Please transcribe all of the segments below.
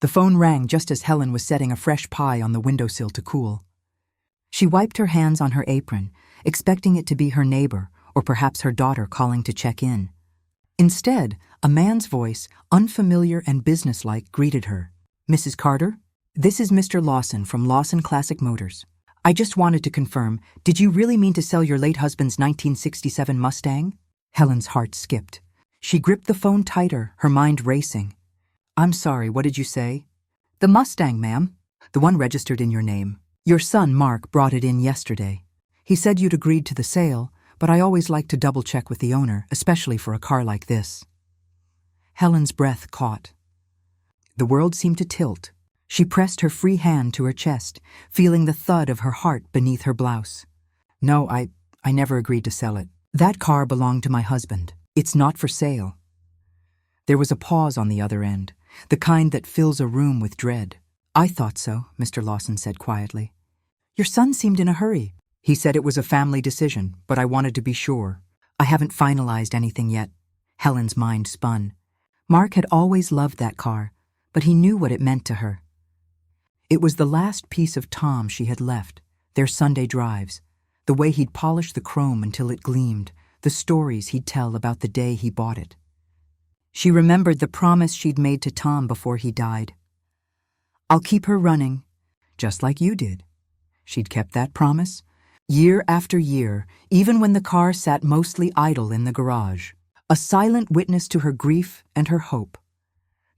The phone rang just as Helen was setting a fresh pie on the windowsill to cool. She wiped her hands on her apron, expecting it to be her neighbor or perhaps her daughter calling to check in. Instead, a man's voice, unfamiliar and businesslike, greeted her. "Mrs. Carter? This is Mr. Lawson from Lawson Classic Motors. I just wanted to confirm, did you really mean to sell your late husband's 1967 Mustang?" Helen's heart skipped. She gripped the phone tighter, her mind racing. "I'm sorry, what did you say?" "The Mustang, ma'am. The one registered in your name. Your son, Mark, brought it in yesterday. He said you'd agreed to the sale, but I always like to double-check with the owner, especially for a car like this." Helen's breath caught. The world seemed to tilt. She pressed her free hand to her chest, feeling the thud of her heart beneath her blouse. "No, I never agreed to sell it. That car belonged to my husband. It's not for sale." There was a pause on the other end, the kind that fills a room with dread. "I thought so," Mr. Lawson said quietly. "Your son seemed in a hurry." "He said it was a family decision, but I wanted to be sure. I haven't finalized anything yet." Helen's mind spun. Mark had always loved that car, but he knew what it meant to her. It was the last piece of Tom she had left, their Sunday drives, the way he'd polish the chrome until it gleamed, the stories he'd tell about the day he bought it. She remembered the promise she'd made to Tom before he died. "I'll keep her running, just like you did." She'd kept that promise, year after year, even when the car sat mostly idle in the garage, a silent witness to her grief and her hope.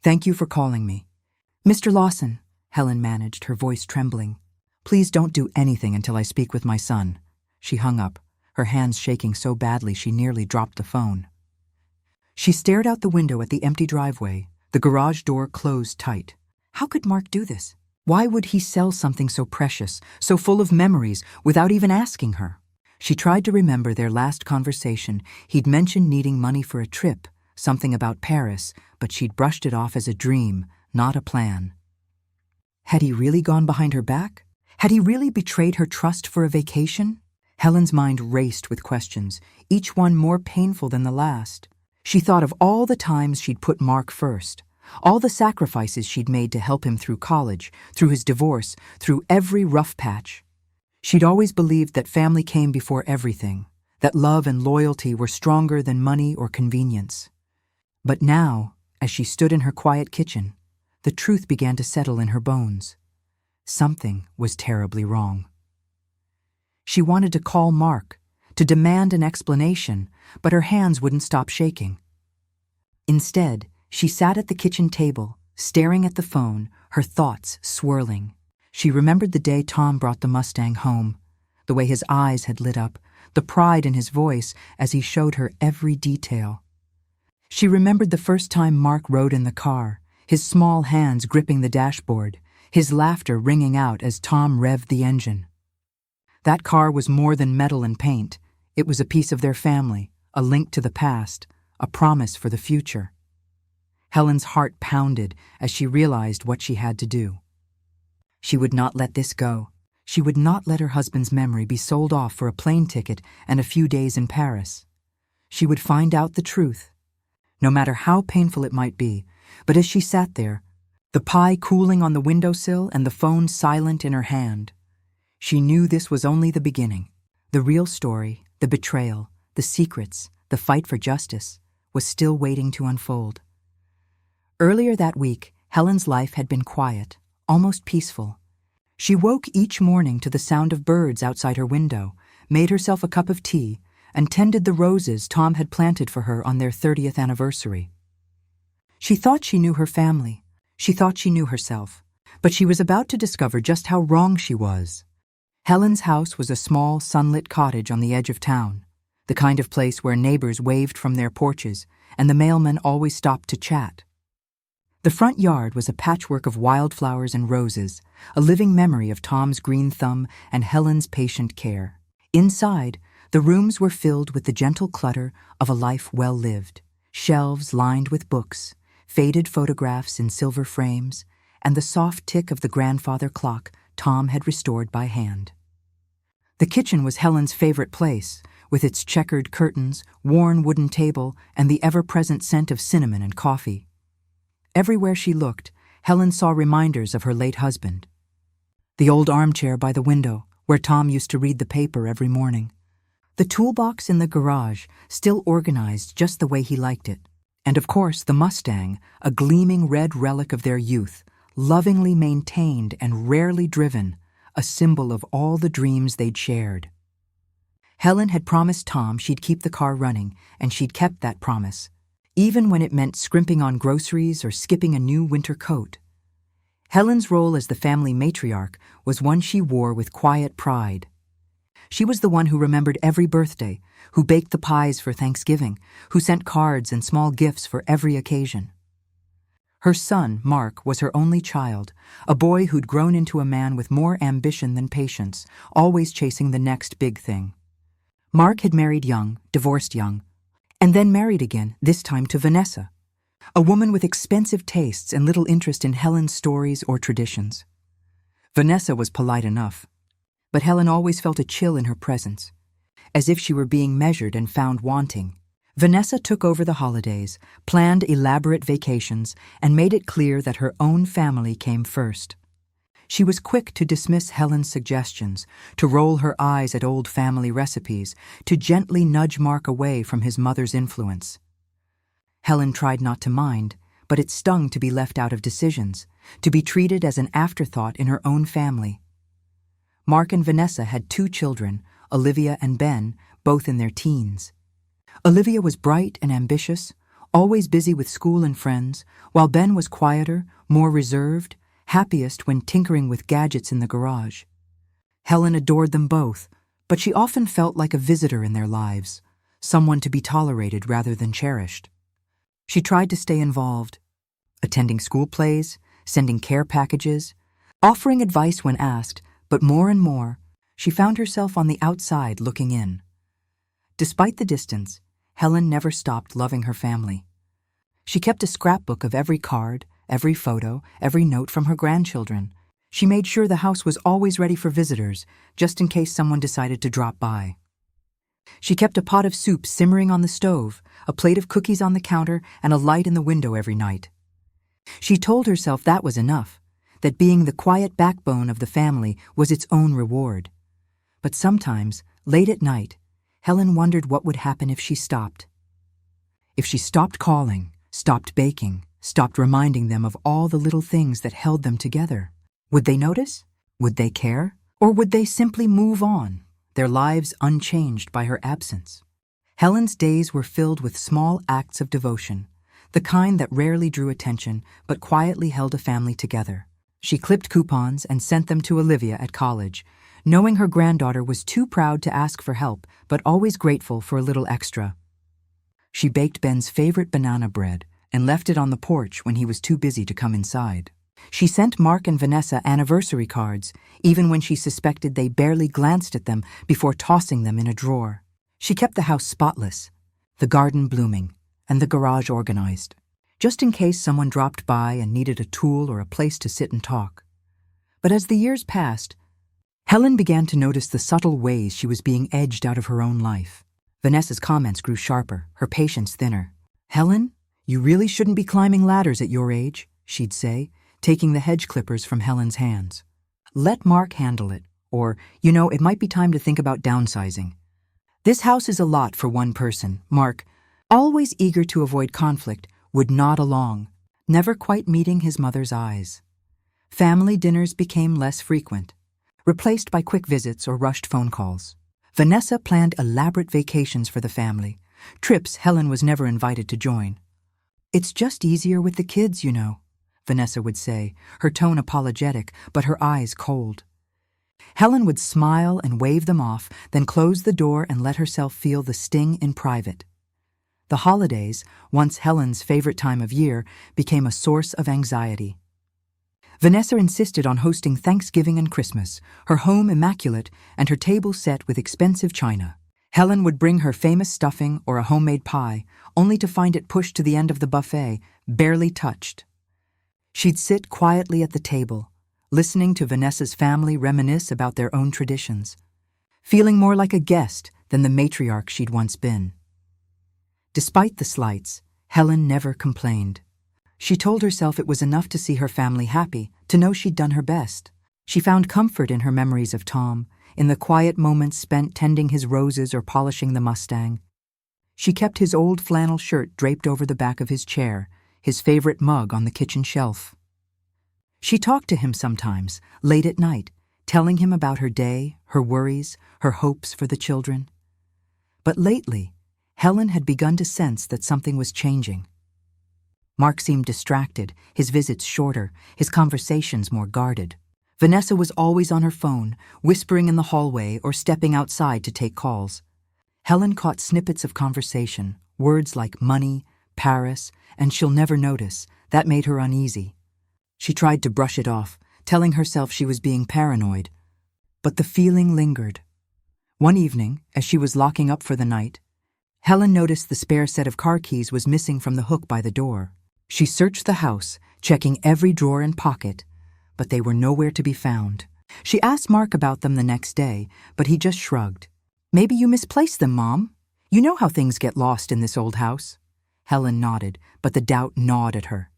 "Thank you for calling me." "Mr. Lawson," Helen managed, her voice trembling. "Please don't do anything until I speak with my son." She hung up, her hands shaking so badly she nearly dropped the phone. She stared out the window at the empty driveway, the garage door closed tight. How could Mark do this? Why would he sell something so precious, so full of memories, without even asking her? She tried to remember their last conversation. He'd mentioned needing money for a trip, something about Paris, but she'd brushed it off as a dream, not a plan. Had he really gone behind her back? Had he really betrayed her trust for a vacation? Helen's mind raced with questions, each one more painful than the last. She thought of all the times she'd put Mark first, all the sacrifices she'd made to help him through college, through his divorce, through every rough patch. She'd always believed that family came before everything, that love and loyalty were stronger than money or convenience. But now, as she stood in her quiet kitchen, the truth began to settle in her bones. Something was terribly wrong. She wanted to call Mark, to demand an explanation, but her hands wouldn't stop shaking. Instead, she sat at the kitchen table, staring at the phone, her thoughts swirling. She remembered the day Tom brought the Mustang home, the way his eyes had lit up, the pride in his voice as he showed her every detail. She remembered the first time Mark rode in the car, his small hands gripping the dashboard, his laughter ringing out as Tom revved the engine. That car was more than metal and paint. It was a piece of their family, a link to the past, a promise for the future. Helen's heart pounded as she realized what she had to do. She would not let this go. She would not let her husband's memory be sold off for a plane ticket and a few days in Paris. She would find out the truth, no matter how painful it might be. But as she sat there, the pie cooling on the windowsill and the phone silent in her hand, she knew this was only the beginning. The real story, the betrayal, the secrets, the fight for justice, was still waiting to unfold. Earlier that week, Helen's life had been quiet, almost peaceful. She woke each morning to the sound of birds outside her window, made herself a cup of tea, and tended the roses Tom had planted for her on their 30th anniversary. She thought she knew her family. She thought she knew herself. But she was about to discover just how wrong she was. Helen's house was a small, sunlit cottage on the edge of town, the kind of place where neighbors waved from their porches and the mailman always stopped to chat. The front yard was a patchwork of wildflowers and roses, a living memory of Tom's green thumb and Helen's patient care. Inside, the rooms were filled with the gentle clutter of a life well lived, shelves lined with books, faded photographs in silver frames, and the soft tick of the grandfather clock Tom had restored by hand. The kitchen was Helen's favorite place, with its checkered curtains, worn wooden table, and the ever-present scent of cinnamon and coffee. Everywhere she looked, Helen saw reminders of her late husband. The old armchair by the window, where Tom used to read the paper every morning. The toolbox in the garage, still organized just the way he liked it. And of course, the Mustang, a gleaming red relic of their youth, lovingly maintained and rarely driven, a symbol of all the dreams they'd shared. Helen had promised Tom she'd keep the car running, and she'd kept that promise, even when it meant scrimping on groceries or skipping a new winter coat. Helen's role as the family matriarch was one she wore with quiet pride. She was the one who remembered every birthday, who baked the pies for Thanksgiving, who sent cards and small gifts for every occasion. Her son, Mark, was her only child, a boy who'd grown into a man with more ambition than patience, always chasing the next big thing. Mark had married young, divorced young, and then married again, this time to Vanessa, a woman with expensive tastes and little interest in Helen's stories or traditions. Vanessa was polite enough, but Helen always felt a chill in her presence, as if she were being measured and found wanting. Vanessa took over the holidays, planned elaborate vacations, and made it clear that her own family came first. She was quick to dismiss Helen's suggestions, to roll her eyes at old family recipes, to gently nudge Mark away from his mother's influence. Helen tried not to mind, but it stung to be left out of decisions, to be treated as an afterthought in her own family. Mark and Vanessa had 2 children, Olivia and Ben, both in their teens. Olivia was bright and ambitious, always busy with school and friends, while Ben was quieter, more reserved, happiest when tinkering with gadgets in the garage. Helen adored them both, but she often felt like a visitor in their lives, someone to be tolerated rather than cherished. She tried to stay involved, attending school plays, sending care packages, offering advice when asked, but more and more, she found herself on the outside looking in. Despite the distance, Helen never stopped loving her family. She kept a scrapbook of every card, every photo, every note from her grandchildren. She made sure the house was always ready for visitors, just in case someone decided to drop by. She kept a pot of soup simmering on the stove, a plate of cookies on the counter, and a light in the window every night. She told herself that was enough, that being the quiet backbone of the family was its own reward. But sometimes, late at night, Helen wondered what would happen if she stopped. If she stopped calling, stopped baking, stopped reminding them of all the little things that held them together. Would they notice? Would they care? Or would they simply move on, their lives unchanged by her absence? Helen's days were filled with small acts of devotion, the kind that rarely drew attention but quietly held a family together. She clipped coupons and sent them to Olivia at college, knowing her granddaughter was too proud to ask for help but always grateful for a little extra. She baked Ben's favorite banana bread and left it on the porch when he was too busy to come inside. She sent Mark and Vanessa anniversary cards, even when she suspected they barely glanced at them before tossing them in a drawer. She kept the house spotless, the garden blooming, and the garage organized, just in case someone dropped by and needed a tool or a place to sit and talk. But as the years passed, Helen began to notice the subtle ways she was being edged out of her own life. Vanessa's comments grew sharper, her patience thinner. "Helen, you really shouldn't be climbing ladders at your age," she'd say, taking the hedge clippers from Helen's hands. "Let Mark handle it, or, it might be time to think about downsizing. This house is a lot for one person." Mark, always eager to avoid conflict, would nod along, never quite meeting his mother's eyes. Family dinners became less frequent, replaced by quick visits or rushed phone calls. Vanessa planned elaborate vacations for the family, trips Helen was never invited to join. "It's just easier with the kids, Vanessa would say, her tone apologetic, but her eyes cold. Helen would smile and wave them off, then close the door and let herself feel the sting in private. The holidays, once Helen's favorite time of year, became a source of anxiety. Vanessa insisted on hosting Thanksgiving and Christmas, her home immaculate and her table set with expensive china. Helen would bring her famous stuffing or a homemade pie, only to find it pushed to the end of the buffet, barely touched. She'd sit quietly at the table, listening to Vanessa's family reminisce about their own traditions, feeling more like a guest than the matriarch she'd once been. Despite the slights, Helen never complained. She told herself it was enough to see her family happy, to know she'd done her best. She found comfort in her memories of Tom, in the quiet moments spent tending his roses or polishing the Mustang. She kept his old flannel shirt draped over the back of his chair, his favorite mug on the kitchen shelf. She talked to him sometimes, late at night, telling him about her day, her worries, her hopes for the children. But lately, Helen had begun to sense that something was changing. Mark seemed distracted, his visits shorter, his conversations more guarded. Vanessa was always on her phone, whispering in the hallway or stepping outside to take calls. Helen caught snippets of conversation, words like money, Paris, and she'll never notice. That made her uneasy. She tried to brush it off, telling herself she was being paranoid. But the feeling lingered. One evening, as she was locking up for the night, Helen noticed the spare set of car keys was missing from the hook by the door. She searched the house, checking every drawer and pocket, but they were nowhere to be found. She asked Mark about them the next day, but he just shrugged. "Maybe you misplaced them, Mom. You know how things get lost in this old house." Helen nodded, but the doubt gnawed at her.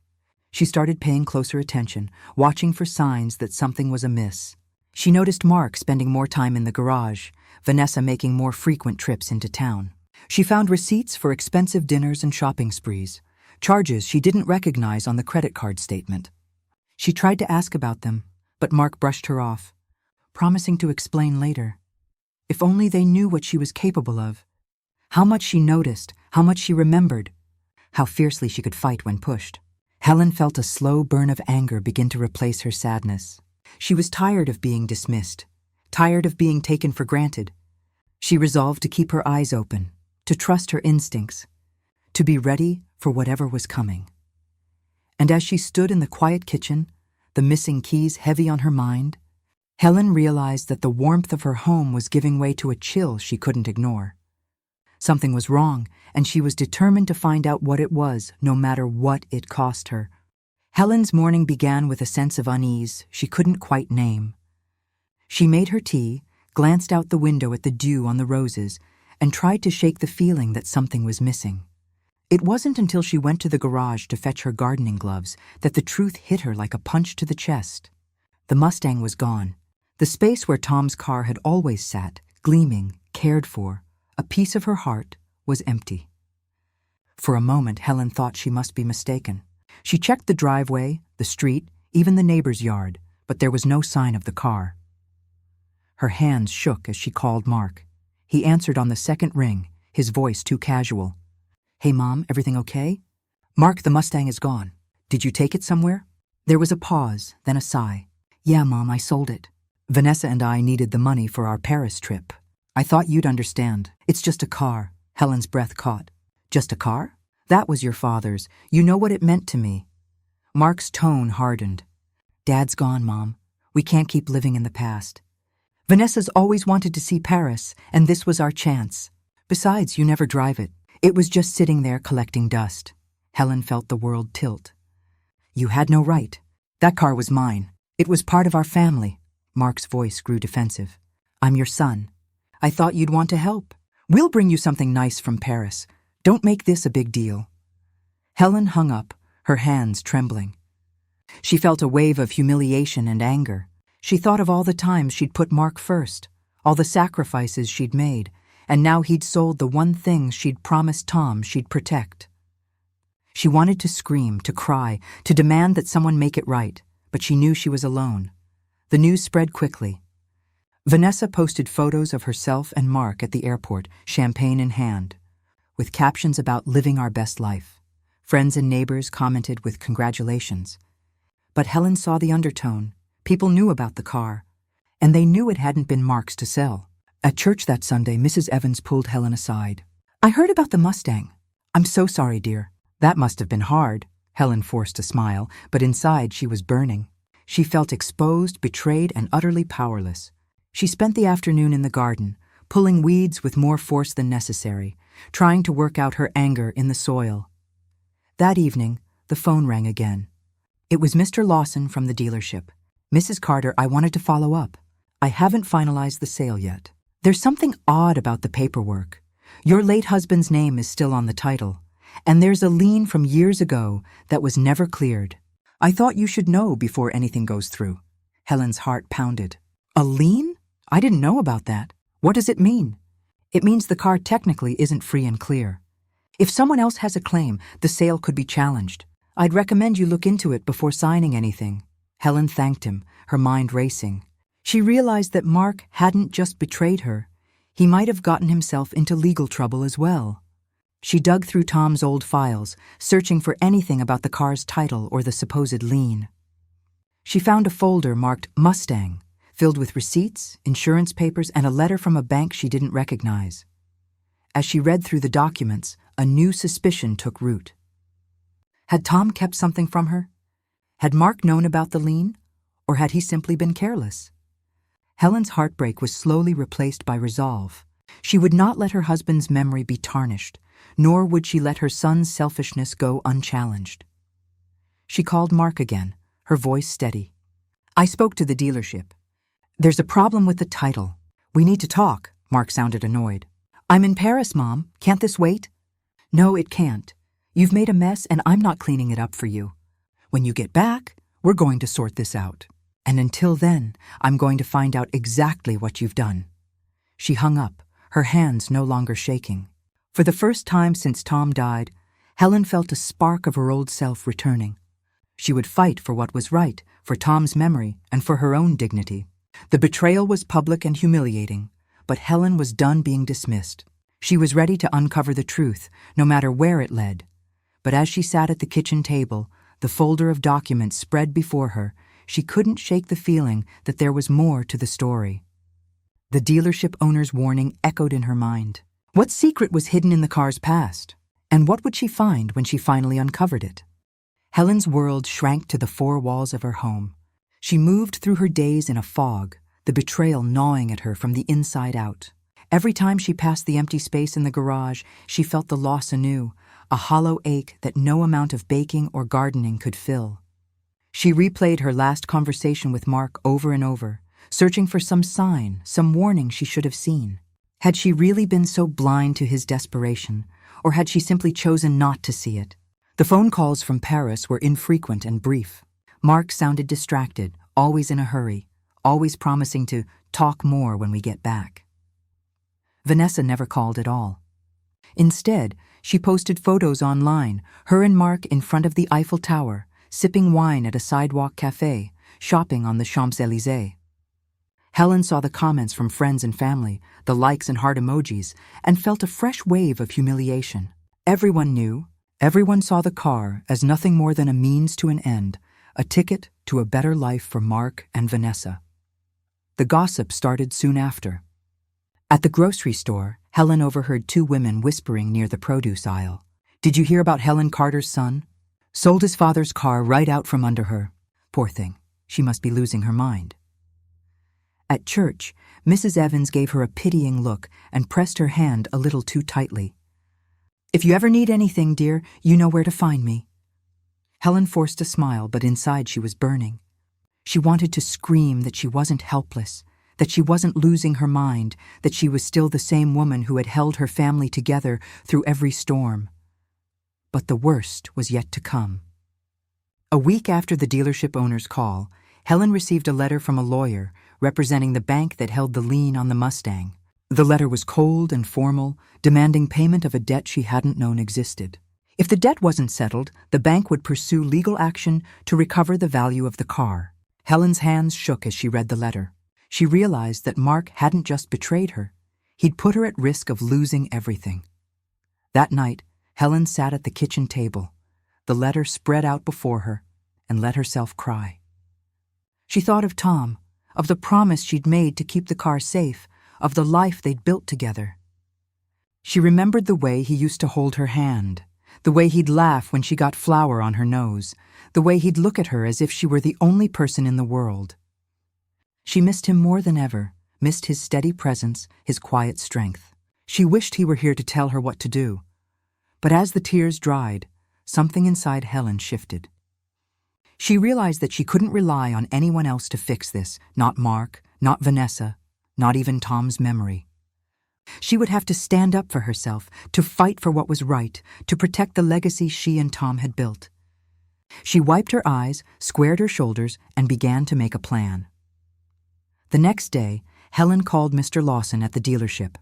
She started paying closer attention, watching for signs that something was amiss. She noticed Mark spending more time in the garage, Vanessa making more frequent trips into town. She found receipts for expensive dinners and shopping sprees, charges she didn't recognize on the credit card statement. She tried to ask about them, but Mark brushed her off, promising to explain later. If only they knew what she was capable of. How much she noticed, how much she remembered, how fiercely she could fight when pushed. Helen felt a slow burn of anger begin to replace her sadness. She was tired of being dismissed, tired of being taken for granted. She resolved to keep her eyes open, to trust her instincts, to be ready for whatever was coming. And as she stood in the quiet kitchen, the missing keys heavy on her mind, Helen realized that the warmth of her home was giving way to a chill she couldn't ignore. Something was wrong, and she was determined to find out what it was, no matter what it cost her. Helen's morning began with a sense of unease she couldn't quite name. She made her tea, glanced out the window at the dew on the roses, and tried to shake the feeling that something was missing. It wasn't until she went to the garage to fetch her gardening gloves that the truth hit her like a punch to the chest. The Mustang was gone. The space where Tom's car had always sat, gleaming, cared for, a piece of her heart, was empty. For a moment, Helen thought she must be mistaken. She checked the driveway, the street, even the neighbor's yard, but there was no sign of the car. Her hands shook as she called Mark. He answered on the second ring, his voice too casual. "Hey, Mom, everything okay?" "Mark, the Mustang is gone. Did you take it somewhere?" There was a pause, then a sigh. "Yeah, Mom, I sold it. Vanessa and I needed the money for our Paris trip. I thought you'd understand. It's just a car." Helen's breath caught. "Just a car? That was your father's. You know what it meant to me." Mark's tone hardened. "Dad's gone, Mom. We can't keep living in the past. Vanessa's always wanted to see Paris, and this was our chance. Besides, you never drive it. It was just sitting there collecting dust." Helen felt the world tilt. "You had no right. That car was mine. It was part of our family." Mark's voice grew defensive. "I'm your son. I thought you'd want to help. We'll bring you something nice from Paris. Don't make this a big deal." Helen hung up, her hands trembling. She felt a wave of humiliation and anger. She thought of all the times she'd put Mark first, all the sacrifices she'd made, and now he'd sold the one thing she'd promised Tom she'd protect. She wanted to scream, to cry, to demand that someone make it right, but she knew she was alone. The news spread quickly. Vanessa posted photos of herself and Mark at the airport, champagne in hand, with captions about living our best life. Friends and neighbors commented with congratulations. But Helen saw the undertone. People knew about the car, and they knew it hadn't been Mark's to sell. At church that Sunday, Mrs. Evans pulled Helen aside. "I heard about the Mustang. I'm so sorry, dear." "That must have been hard." Helen forced a smile, but inside she was burning. She felt exposed, betrayed, and utterly powerless. She spent the afternoon in the garden, pulling weeds with more force than necessary, trying to work out her anger in the soil. That evening, the phone rang again. It was Mr. Lawson from the dealership. "Mrs. Carter, I wanted to follow up. I haven't finalized the sale yet. There's something odd about the paperwork. Your late husband's name is still on the title, And there's a lien from years ago that was never cleared. I thought you should know before anything goes through. Helen's heart pounded. A lien? I didn't know about that. What does it mean? It means the car technically isn't free and clear. If someone else has a claim, the sale could be challenged. I'd recommend you look into it before signing anything. Helen thanked him, her mind racing. She realized that Mark hadn't just betrayed her. He might have gotten himself into legal trouble as well. She dug through Tom's old files, searching for anything about the car's title or the supposed lien. She found a folder marked Mustang, filled with receipts, insurance papers, and a letter from a bank she didn't recognize. As she read through the documents, a new suspicion took root. Had Tom kept something from her? Had Mark known about the lien? Or had he simply been careless? Helen's heartbreak was slowly replaced by resolve. She would not let her husband's memory be tarnished, nor would she let her son's selfishness go unchallenged. She called Mark again, her voice steady. I spoke to the dealership. There's a problem with the title. We need to talk, Mark sounded annoyed. I'm in Paris, Mom. Can't this wait? No, it can't. You've made a mess and I'm not cleaning it up for you. When you get back, we're going to sort this out. And until then, I'm going to find out exactly what you've done. She hung up, her hands no longer shaking. For the first time since Tom died, Helen felt a spark of her old self returning. She would fight for what was right, for Tom's memory, and for her own dignity. The betrayal was public and humiliating, but Helen was done being dismissed. She was ready to uncover the truth, no matter where it led. But as she sat at the kitchen table, the folder of documents spread before her, she couldn't shake the feeling that there was more to the story. The dealership owner's warning echoed in her mind. What secret was hidden in the car's past? And what would she find when she finally uncovered it? Helen's world shrank to the four walls of her home. She moved through her days in a fog, the betrayal gnawing at her from the inside out. Every time she passed the empty space in the garage, she felt the loss anew, a hollow ache that no amount of baking or gardening could fill. She replayed her last conversation with Mark over and over, searching for some sign, some warning she should have seen. Had she really been so blind to his desperation, or had she simply chosen not to see it? The phone calls from Paris were infrequent and brief. Mark sounded distracted, always in a hurry, always promising to talk more when we get back. Vanessa never called at all. Instead, she posted photos online, her and Mark in front of the Eiffel Tower, sipping wine at a sidewalk cafe, shopping on the Champs-Élysées. Helen saw the comments from friends and family, the likes and heart emojis, and felt a fresh wave of humiliation. Everyone knew, everyone saw the car as nothing more than a means to an end, a ticket to a better life for Mark and Vanessa. The gossip started soon after. At the grocery store, Helen overheard two women whispering near the produce aisle. Did you hear about Helen Carter's son? Sold his father's car right out from under her. Poor thing, she must be losing her mind. At church, Mrs. Evans gave her a pitying look and pressed her hand a little too tightly. If you ever need anything, dear, you know where to find me. Helen forced a smile, but inside she was burning. She wanted to scream that she wasn't helpless, that she wasn't losing her mind, that she was still the same woman who had held her family together through every storm. But the worst was yet to come. A week after the dealership owner's call, Helen received a letter from a lawyer representing the bank that held the lien on the Mustang. The letter was cold and formal, demanding payment of a debt she hadn't known existed. If the debt wasn't settled, the bank would pursue legal action to recover the value of the car. Helen's hands shook as she read the letter. She realized that Mark hadn't just betrayed her. He'd put her at risk of losing everything. That night, Helen sat at the kitchen table, the letter spread out before her, and let herself cry. She thought of Tom, of the promise she'd made to keep the car safe, of the life they'd built together. She remembered the way he used to hold her hand, the way he'd laugh when she got flour on her nose, the way he'd look at her as if she were the only person in the world. She missed him more than ever, missed his steady presence, his quiet strength. She wished he were here to tell her what to do. But as the tears dried, something inside Helen shifted. She realized that she couldn't rely on anyone else to fix this, not Mark, not Vanessa, not even Tom's memory. She would have to stand up for herself, to fight for what was right, to protect the legacy she and Tom had built. She wiped her eyes, squared her shoulders, and began to make a plan. The next day, Helen called Mr. Lawson at the dealership.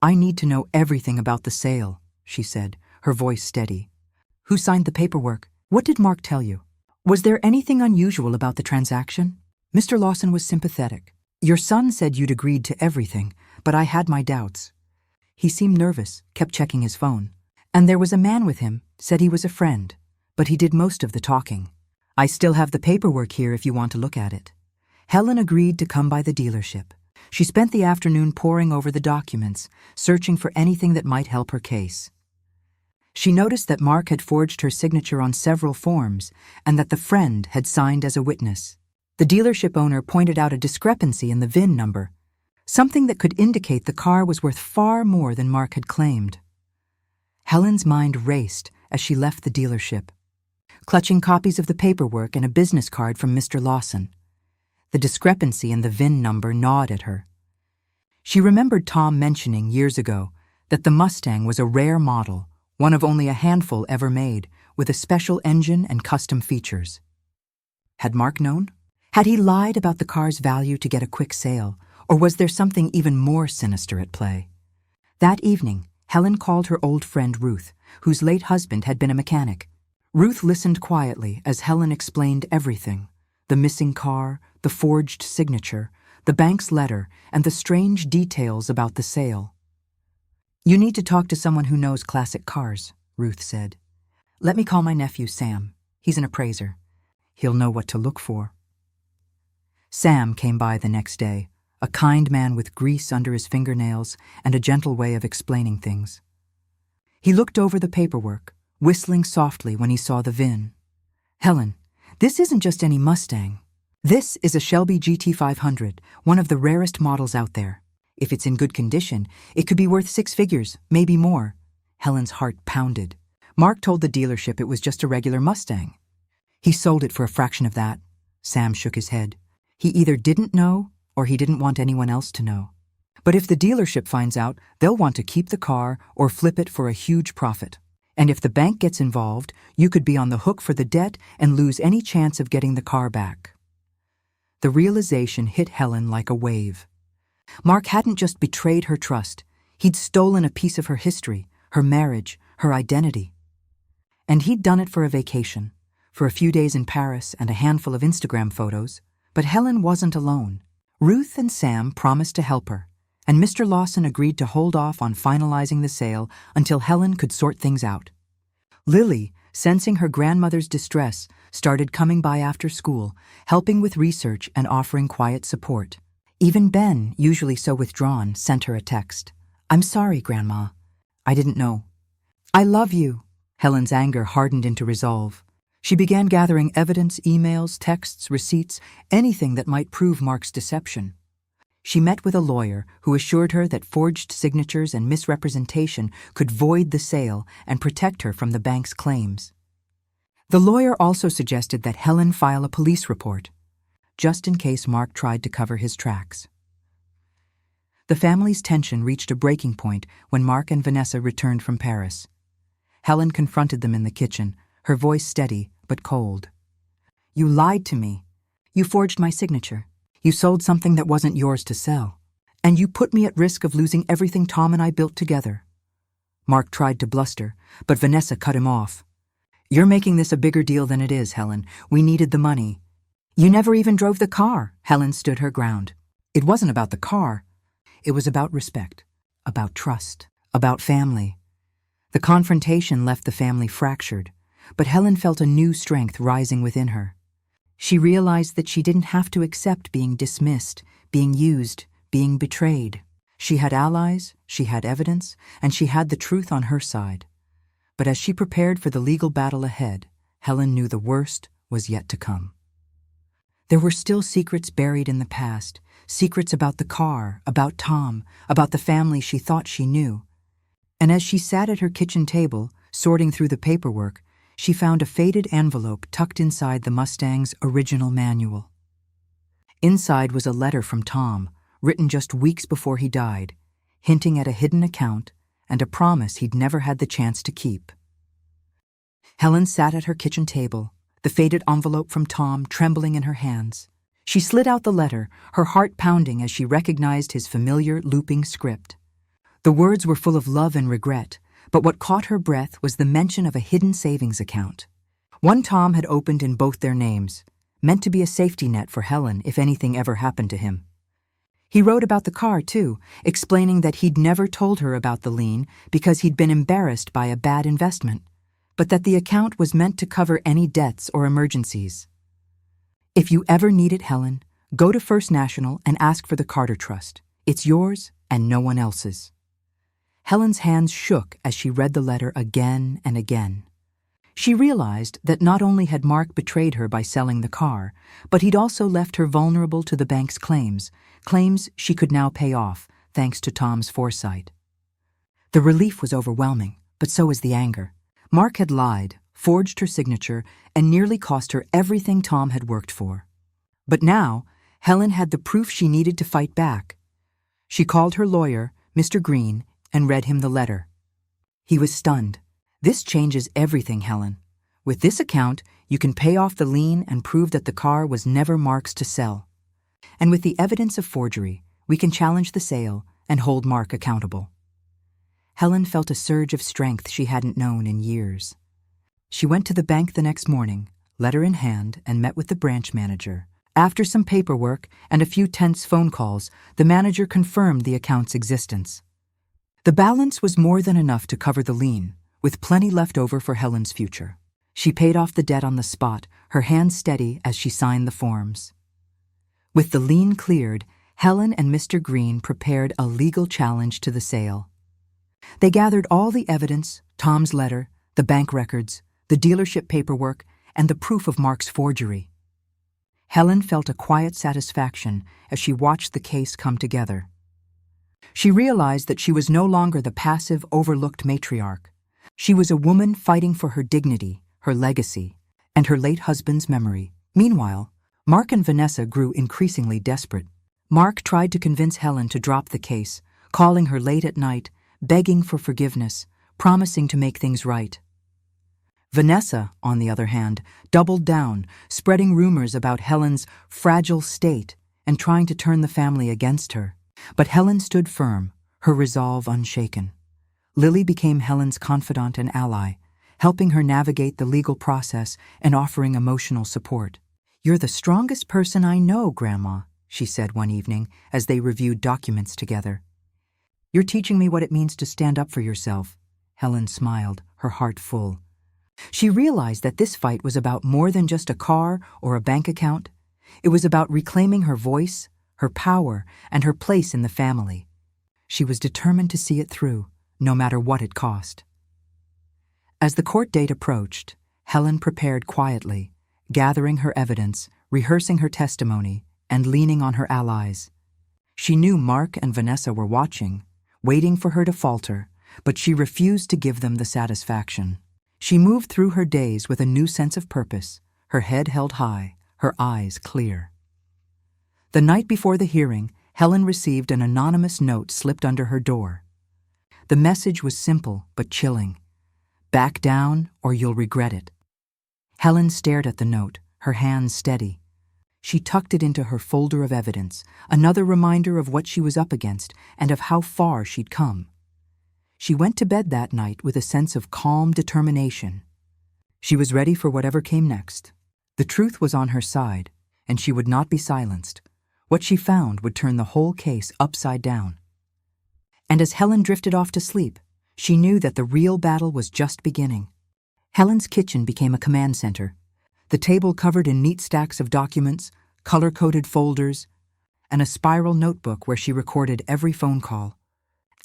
"I need to know everything about the sale," she said, her voice steady. "Who signed the paperwork? What did Mark tell you? Was there anything unusual about the transaction?" Mr. Lawson was sympathetic. "Your son said you'd agreed to everything, but I had my doubts." He seemed nervous, kept checking his phone. "And there was a man with him, said he was a friend, but he did most of the talking. I still have the paperwork here if you want to look at it." Helen agreed to come by the dealership. She spent the afternoon poring over the documents, searching for anything that might help her case. She noticed that Mark had forged her signature on several forms and that the friend had signed as a witness. The dealership owner pointed out a discrepancy in the VIN number, something that could indicate the car was worth far more than Mark had claimed. Helen's mind raced as she left the dealership, clutching copies of the paperwork and a business card from Mr. Lawson. The discrepancy in the VIN number gnawed at her. She remembered Tom mentioning years ago that the Mustang was a rare model, one of only a handful ever made, with a special engine and custom features. Had Mark known? Had he lied about the car's value to get a quick sale, or was there something even more sinister at play? That evening, Helen called her old friend Ruth, whose late husband had been a mechanic. Ruth listened quietly as Helen explained everything: the missing car, the forged signature, the bank's letter, and the strange details about the sale. "You need to talk to someone who knows classic cars," Ruth said. "Let me call my nephew Sam. He's an appraiser. He'll know what to look for." Sam came by the next day, a kind man with grease under his fingernails and a gentle way of explaining things. He looked over the paperwork, whistling softly when he saw the VIN. "Helen, this isn't just any Mustang. This is a Shelby GT500, one of the rarest models out there. If it's in good condition, it could be worth 6 figures, maybe more." Helen's heart pounded. Mark told the dealership it was just a regular Mustang. "He sold it for a fraction of that." Sam shook his head. "He either didn't know or he didn't want anyone else to know. But if the dealership finds out, they'll want to keep the car or flip it for a huge profit. And if the bank gets involved, you could be on the hook for the debt and lose any chance of getting the car back." The realization hit Helen like a wave. Mark hadn't just betrayed her trust. He'd stolen a piece of her history, her marriage, her identity. And he'd done it for a vacation, for a few days in Paris and a handful of Instagram photos. But Helen wasn't alone. Ruth and Sam promised to help her, and Mr. Lawson agreed to hold off on finalizing the sale until Helen could sort things out. Lily, sensing her grandmother's distress, started coming by after school, helping with research and offering quiet support. Even Ben, usually so withdrawn, sent her a text. "I'm sorry, Grandma. I didn't know." "I love you." Helen's anger hardened into resolve. She began gathering evidence, emails, texts, receipts, anything that might prove Mark's deception. She met with a lawyer who assured her that forged signatures and misrepresentation could void the sale and protect her from the bank's claims. The lawyer also suggested that Helen file a police report, just in case Mark tried to cover his tracks. The family's tension reached a breaking point when Mark and Vanessa returned from Paris. Helen confronted them in the kitchen, her voice steady but cold. "You lied to me. You forged my signature. You sold something that wasn't yours to sell. And you put me at risk of losing everything Tom and I built together." Mark tried to bluster, but Vanessa cut him off. "You're making this a bigger deal than it is, Helen. We needed the money." "You never even drove the car." Helen stood her ground. "It wasn't about the car. It was about respect, about trust, about family." The confrontation left the family fractured, but Helen felt a new strength rising within her. She realized that she didn't have to accept being dismissed, being used, being betrayed. She had allies, she had evidence, and she had the truth on her side. But as she prepared for the legal battle ahead, Helen knew the worst was yet to come. There were still secrets buried in the past, secrets about the car, about Tom, about the family she thought she knew. And as she sat at her kitchen table, sorting through the paperwork, she found a faded envelope tucked inside the Mustang's original manual. Inside was a letter from Tom, written just weeks before he died. hinting at a hidden account and a promise he'd never had the chance to keep. Helen sat at her kitchen table, the faded envelope from Tom trembling in her hands. She slid out the letter, her heart pounding as she recognized his familiar, looping script. The words were full of love and regret, but what caught her breath was the mention of a hidden savings account. One Tom had opened in both their names, meant to be a safety net for Helen if anything ever happened to him. He wrote about the car, too, explaining that he'd never told her about the lien because he'd been embarrassed by a bad investment, but that the account was meant to cover any debts or emergencies. If you ever need it, Helen, go to First National and ask for the Carter Trust. It's yours and no one else's. Helen's hands shook as she read the letter again and again. She realized that not only had Mark betrayed her by selling the car, but he'd also left her vulnerable to the bank's claims she could now pay off thanks to Tom's foresight. The relief was overwhelming, but so was the anger. Mark had lied, forged her signature, and nearly cost her everything Tom had worked for. But now, Helen had the proof she needed to fight back. She called her lawyer, Mr. Green, and read him the letter. He was stunned. "This changes everything, Helen. With this account, you can pay off the lien and prove that the car was never Mark's to sell. And with the evidence of forgery, we can challenge the sale and hold Mark accountable." Helen felt a surge of strength she hadn't known in years. She went to the bank the next morning, letter in hand, and met with the branch manager. After some paperwork and a few tense phone calls, the manager confirmed the account's existence. The balance was more than enough to cover the lien, with plenty left over for Helen's future. She paid off the debt on the spot, her hands steady as she signed the forms. With the lien cleared, Helen and Mr. Green prepared a legal challenge to the sale. They gathered all the evidence, Tom's letter, the bank records, the dealership paperwork, and the proof of Mark's forgery. Helen felt a quiet satisfaction as she watched the case come together. She realized that she was no longer the passive, overlooked matriarch. She was a woman fighting for her dignity, her legacy, and her late husband's memory. Meanwhile, Mark and Vanessa grew increasingly desperate. Mark tried to convince Helen to drop the case, calling her late at night, begging for forgiveness, promising to make things right. Vanessa, on the other hand, doubled down, spreading rumors about Helen's fragile state and trying to turn the family against her. But Helen stood firm, her resolve unshaken. Lily became Helen's confidant and ally, helping her navigate the legal process and offering emotional support. "You're the strongest person I know, Grandma," she said one evening as they reviewed documents together. "You're teaching me what it means to stand up for yourself." Helen smiled, her heart full. She realized that this fight was about more than just a car or a bank account. It was about reclaiming her voice, her power, and her place in the family. She was determined to see it through, no matter what it cost. As the court date approached, Helen prepared quietly, gathering her evidence, rehearsing her testimony, and leaning on her allies. She knew Mark and Vanessa were watching, waiting for her to falter, but she refused to give them the satisfaction. She moved through her days with a new sense of purpose, her head held high, her eyes clear. The night before the hearing, Helen received an anonymous note slipped under her door. The message was simple but chilling. "Back down or you'll regret it." Helen stared at the note, her hands steady. She tucked it into her folder of evidence, another reminder of what she was up against and of how far she'd come. She went to bed that night with a sense of calm determination. She was ready for whatever came next. The truth was on her side, and she would not be silenced. What she found would turn the whole case upside down. And as Helen drifted off to sleep, she knew that the real battle was just beginning. Helen's kitchen became a command center, the table covered in neat stacks of documents, color-coded folders, and a spiral notebook where she recorded every phone call,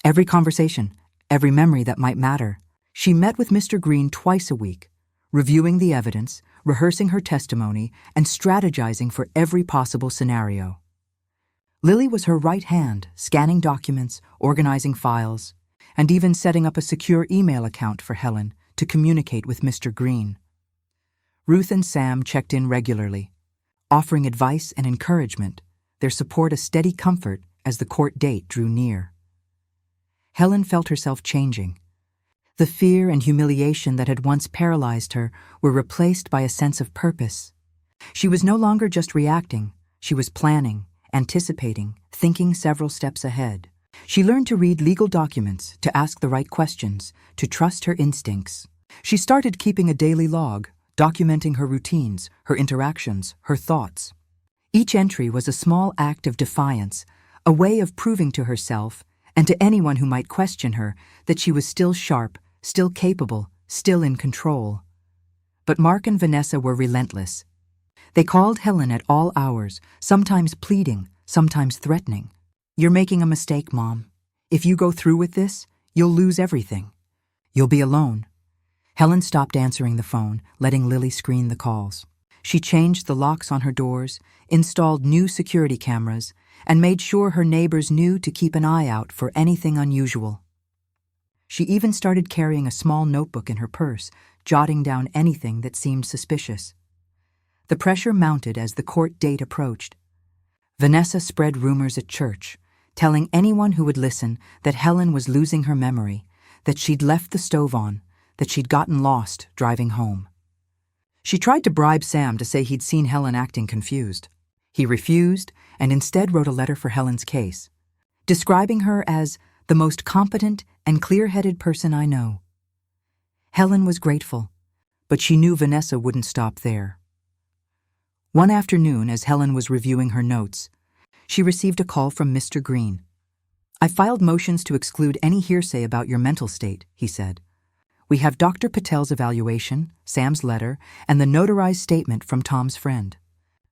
every conversation, every memory that might matter. She met with Mr. Green twice a week, reviewing the evidence, rehearsing her testimony, and strategizing for every possible scenario. Lily was her right hand, scanning documents, organizing files, and even setting up a secure email account for Helen to communicate with Mr. Green. Ruth and Sam checked in regularly, offering advice and encouragement, their support a steady comfort as the court date drew near. Helen felt herself changing. The fear and humiliation that had once paralyzed her were replaced by a sense of purpose. She was no longer just reacting, she was planning, anticipating, thinking several steps ahead. She learned to read legal documents, to ask the right questions, to trust her instincts. She started keeping a daily log, documenting her routines, her interactions, her thoughts. Each entry was a small act of defiance, a way of proving to herself, and to anyone who might question her, that she was still sharp, still capable, still in control. But Mark and Vanessa were relentless. They called Helen at all hours, sometimes pleading, sometimes threatening. "You're making a mistake, Mom. If you go through with this, you'll lose everything. You'll be alone." Helen stopped answering the phone, letting Lily screen the calls. She changed the locks on her doors, installed new security cameras, and made sure her neighbors knew to keep an eye out for anything unusual. She even started carrying a small notebook in her purse, jotting down anything that seemed suspicious. The pressure mounted as the court date approached. Vanessa spread rumors at church, telling anyone who would listen that Helen was losing her memory, that she'd left the stove on, that she'd gotten lost driving home. She tried to bribe Sam to say he'd seen Helen acting confused. He refused and instead wrote a letter for Helen's case, describing her as the most competent and clear-headed person I know. Helen was grateful, but she knew Vanessa wouldn't stop there. One afternoon, as Helen was reviewing her notes, she received a call from Mr. Green. "I filed motions to exclude any hearsay about your mental state," he said. "We have Dr. Patel's evaluation, Sam's letter, and the notarized statement from Tom's friend.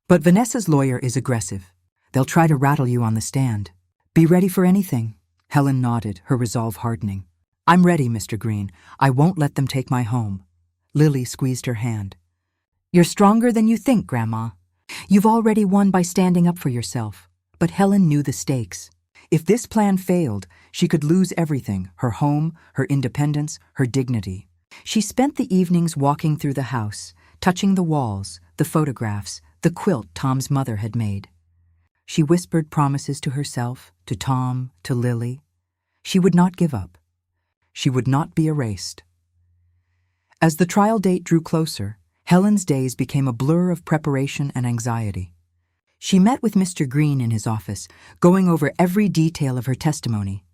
But Vanessa's lawyer is aggressive. They'll try to rattle you on the stand. Be ready for anything." Helen nodded, her resolve hardening. "I'm ready, Mr. Green. I won't let them take my home." Lily squeezed her hand. "You're stronger than you think, Grandma. You've already won by standing up for yourself." But Helen knew the stakes. If this plan failed, she could lose everything: her home, her independence, her dignity. She spent the evenings walking through the house, touching the walls, the photographs, the quilt Tom's mother had made. She whispered promises to herself, to Tom, to Lily. She would not give up. She would not be erased. As the trial date drew closer, Helen's days became a blur of preparation and anxiety. She met with Mr. Green in his office, going over every detail of her testimony,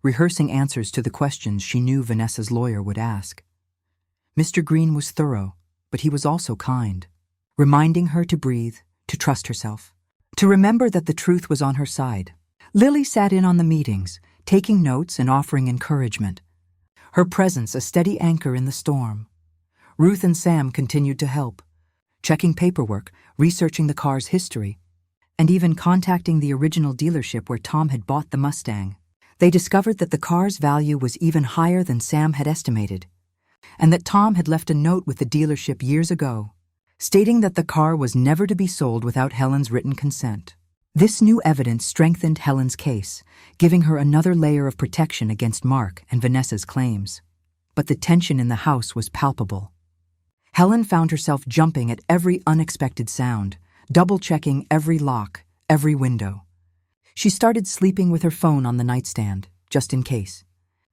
rehearsing answers to the questions she knew Vanessa's lawyer would ask. Mr. Green was thorough, but he was also kind, reminding her to breathe, to trust herself, to remember that the truth was on her side. Lily sat in on the meetings, taking notes and offering encouragement, her presence a steady anchor in the storm. Ruth and Sam continued to help, checking paperwork, researching the car's history, and even contacting the original dealership where Tom had bought the Mustang. They discovered that the car's value was even higher than Sam had estimated, and that Tom had left a note with the dealership years ago, stating that the car was never to be sold without Helen's written consent. This new evidence strengthened Helen's case, giving her another layer of protection against Mark and Vanessa's claims. But the tension in the house was palpable. Helen found herself jumping at every unexpected sound, double-checking every lock, every window. She started sleeping with her phone on the nightstand, just in case.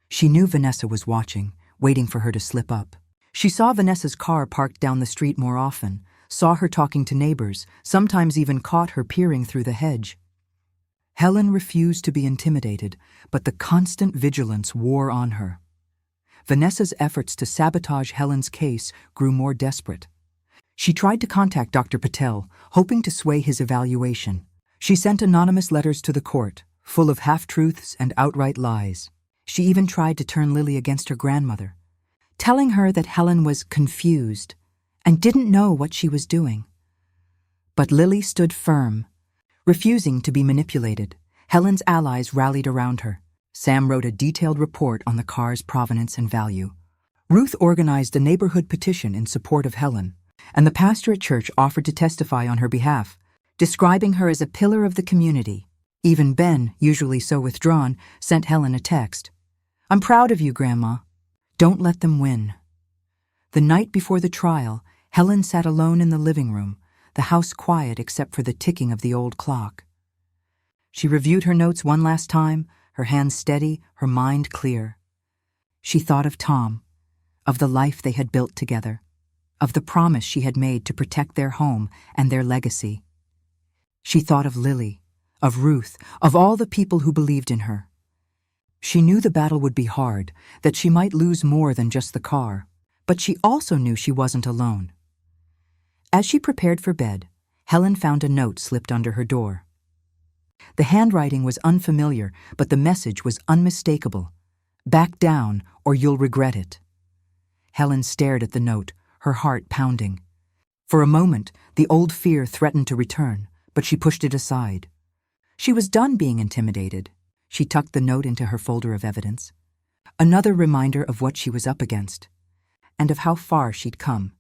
She knew Vanessa was watching, waiting for her to slip up. She saw Vanessa's car parked down the street more often, saw her talking to neighbors, sometimes even caught her peering through the hedge. Helen refused to be intimidated, but the constant vigilance wore on her. Vanessa's efforts to sabotage Helen's case grew more desperate. She tried to contact Dr. Patel, hoping to sway his evaluation. She sent anonymous letters to the court, full of half-truths and outright lies. She even tried to turn Lily against her grandmother, telling her that Helen was confused and didn't know what she was doing. But Lily stood firm, refusing to be manipulated. Helen's allies rallied around her. Sam wrote a detailed report on the car's provenance and value. Ruth organized a neighborhood petition in support of Helen, and the pastor at church offered to testify on her behalf, describing her as a pillar of the community. Even Ben, usually so withdrawn, sent Helen a text. "I'm proud of you, Grandma. Don't let them win." The night before the trial, Helen sat alone in the living room, the house quiet except for the ticking of the old clock. She reviewed her notes one last time, her hands steady, her mind clear. She thought of Tom, of the life they had built together, of the promise she had made to protect their home and their legacy. She thought of Lily, of Ruth, of all the people who believed in her. She knew the battle would be hard, that she might lose more than just the car, but she also knew she wasn't alone. As she prepared for bed, Helen found a note slipped under her door. The handwriting was unfamiliar, but the message was unmistakable. "Back down, or you'll regret it." Helen stared at the note, her heart pounding. For a moment, the old fear threatened to return, but she pushed it aside. She was done being intimidated. She tucked the note into her folder of evidence. Another reminder of what she was up against, and of how far she'd come.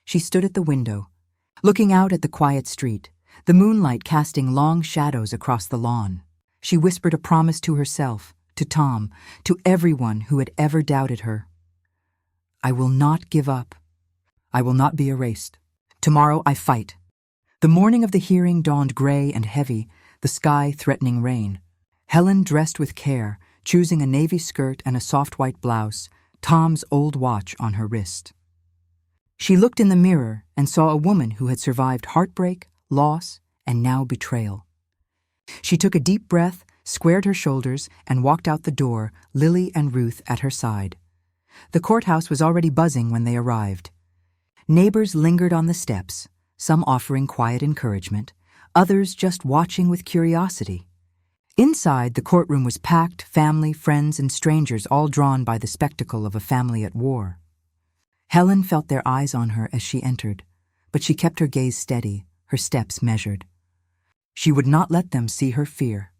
She stood at the window, looking out at the quiet street, the moonlight casting long shadows across the lawn. She whispered a promise to herself, to Tom, to everyone who had ever doubted her. "I will not give up. I will not be erased. Tomorrow I fight." The morning of the hearing dawned gray and heavy, the sky threatening rain. Helen dressed with care, choosing a navy skirt and a soft white blouse, Tom's old watch on her wrist. She looked in the mirror and saw a woman who had survived heartbreak, loss, and now betrayal. She took a deep breath, squared her shoulders, and walked out the door, Lily and Ruth at her side. The courthouse was already buzzing when they arrived. Neighbors lingered on the steps, some offering quiet encouragement, others just watching with curiosity. Inside, the courtroom was packed, family, friends, and strangers all drawn by the spectacle of a family at war. Helen felt their eyes on her as she entered, but she kept her gaze steady, her steps measured. She would not let them see her fear.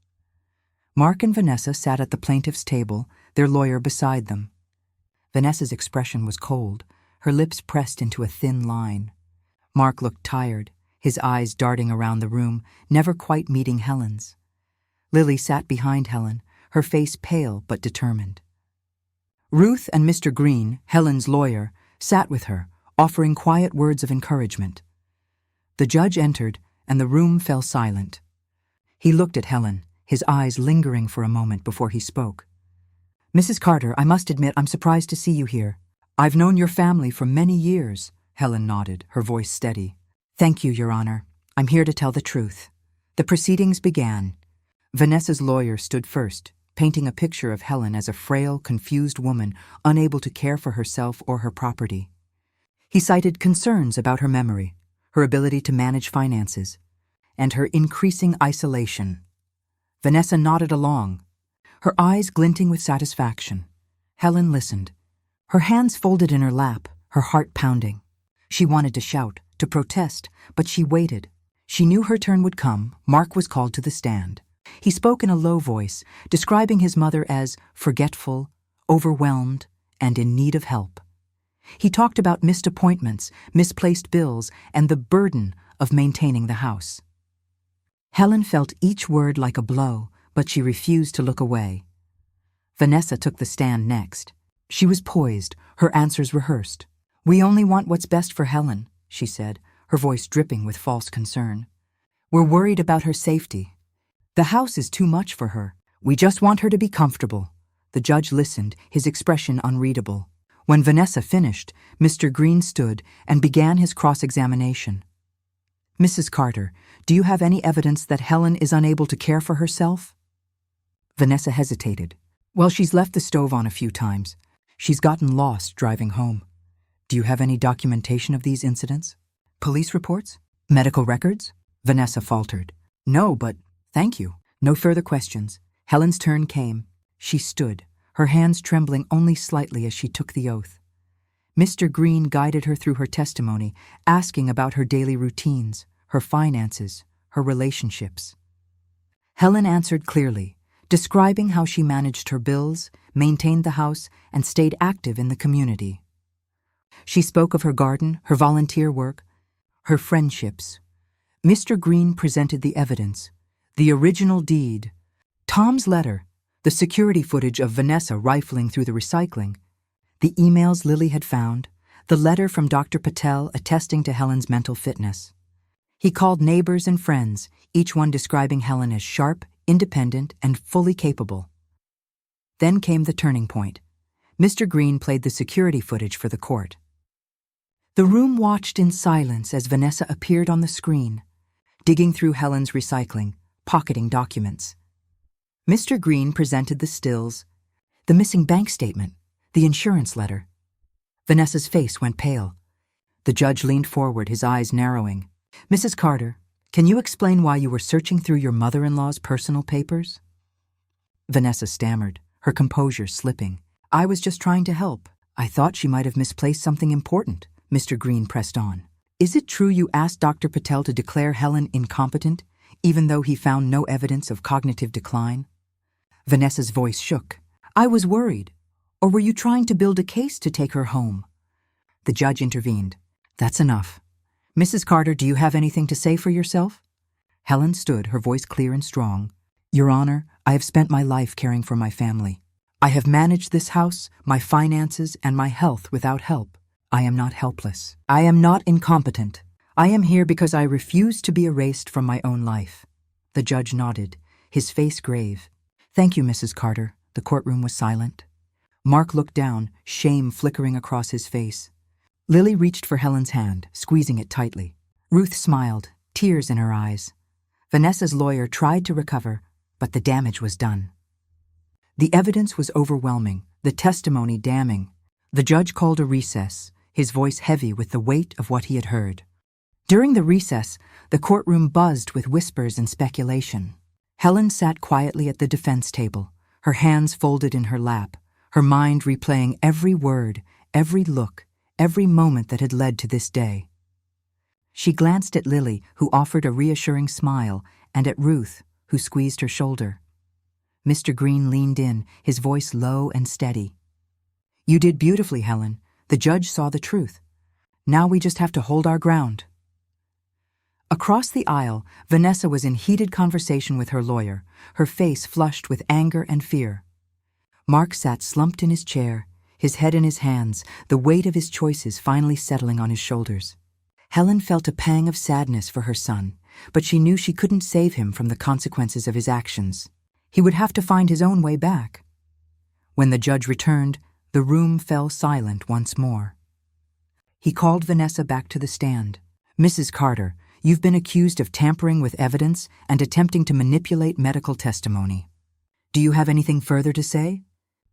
Mark and Vanessa sat at the plaintiff's table, their lawyer beside them. Vanessa's expression was cold, her lips pressed into a thin line. Mark looked tired, his eyes darting around the room, never quite meeting Helen's. Lily sat behind Helen, her face pale but determined. Ruth and Mr. Green, Helen's lawyer, sat with her, offering quiet words of encouragement. The judge entered, and the room fell silent. He looked at Helen, his eyes lingering for a moment before he spoke. "Mrs. Carter, I must admit I'm surprised to see you here. I've known your family for many years." Helen nodded, her voice steady. "Thank you, Your Honor. I'm here to tell the truth." The proceedings began. Vanessa's lawyer stood first, painting a picture of Helen as a frail, confused woman unable to care for herself or her property. He cited concerns about her memory, her ability to manage finances, and her increasing isolation. Vanessa nodded along, her eyes glinting with satisfaction. Helen listened, her hands folded in her lap, her heart pounding. She wanted to shout, to protest, but she waited. She knew her turn would come. Mark was called to the stand. He spoke in a low voice, describing his mother as forgetful, overwhelmed, and in need of help. He talked about missed appointments, misplaced bills, and the burden of maintaining the house. Helen felt each word like a blow, but she refused to look away. Vanessa took the stand next. She was poised, her answers rehearsed. "We only want what's best for Helen," she said, her voice dripping with false concern. "We're worried about her safety. The house is too much for her. We just want her to be comfortable." The judge listened, his expression unreadable. When Vanessa finished, Mr. Green stood and began his cross-examination. "Mrs. Carter, do you have any evidence that Helen is unable to care for herself?" Vanessa hesitated. "Well, she's left the stove on a few times. She's gotten lost driving home." "Do you have any documentation of these incidents? Police reports? Medical records?" Vanessa faltered. "No, but thank you." No further questions. Helen's turn came. She stood, her hands trembling only slightly as she took the oath. Mr. Green guided her through her testimony, asking about her daily routines, her finances, her relationships. Helen answered clearly, describing how she managed her bills, maintained the house, and stayed active in the community. She spoke of her garden, her volunteer work, her friendships. Mr. Green presented the evidence, the original deed, Tom's letter, the security footage of Vanessa rifling through the recycling, the emails Lily had found, the letter from Dr. Patel attesting to Helen's mental fitness. He called neighbors and friends, each one describing Helen as sharp, independent, and fully capable. Then came the turning point. Mr. Green played the security footage for the court. The room watched in silence as Vanessa appeared on the screen, digging through Helen's recycling, pocketing documents. Mr. Green presented the stills, the missing bank statement, the insurance letter. Vanessa's face went pale. The judge leaned forward, his eyes narrowing. "Mrs. Carter, can you explain why you were searching through your mother-in-law's personal papers?" Vanessa stammered, her composure slipping. "I was just trying to help. I thought she might have misplaced something important," Mr. Green pressed on. "Is it true you asked Dr. Patel to declare Helen incompetent, even though he found no evidence of cognitive decline?" Vanessa's voice shook. "I was worried. Or were you trying to build a case to take her home?" The judge intervened. "That's enough. Mrs. Carter, do you have anything to say for yourself?" Helen stood, her voice clear and strong. "Your Honor, I have spent my life caring for my family. I have managed this house, my finances, and my health without help. I am not helpless. I am not incompetent. I am here because I refuse to be erased from my own life." The judge nodded, his face grave. "Thank you, Mrs. Carter." The courtroom was silent. Mark looked down, shame flickering across his face. Lily reached for Helen's hand, squeezing it tightly. Ruth smiled, tears in her eyes. Vanessa's lawyer tried to recover, but the damage was done. The evidence was overwhelming, the testimony damning. The judge called a recess, his voice heavy with the weight of what he had heard. During the recess, the courtroom buzzed with whispers and speculation. Helen sat quietly at the defense table, her hands folded in her lap, her mind replaying every word, every look, every moment that had led to this day. She glanced at Lily, who offered a reassuring smile, and at Ruth, who squeezed her shoulder. Mr. Green leaned in, his voice low and steady. "You did beautifully, Helen. The judge saw the truth. Now we just have to hold our ground." Across the aisle, Vanessa was in heated conversation with her lawyer, her face flushed with anger and fear. Mark sat slumped in his chair, his head in his hands, the weight of his choices finally settling on his shoulders. Helen felt a pang of sadness for her son, but she knew she couldn't save him from the consequences of his actions. He would have to find his own way back. When the judge returned, the room fell silent once more. He called Vanessa back to the stand. "Mrs. Carter, you've been accused of tampering with evidence and attempting to manipulate medical testimony. Do you have anything further to say?"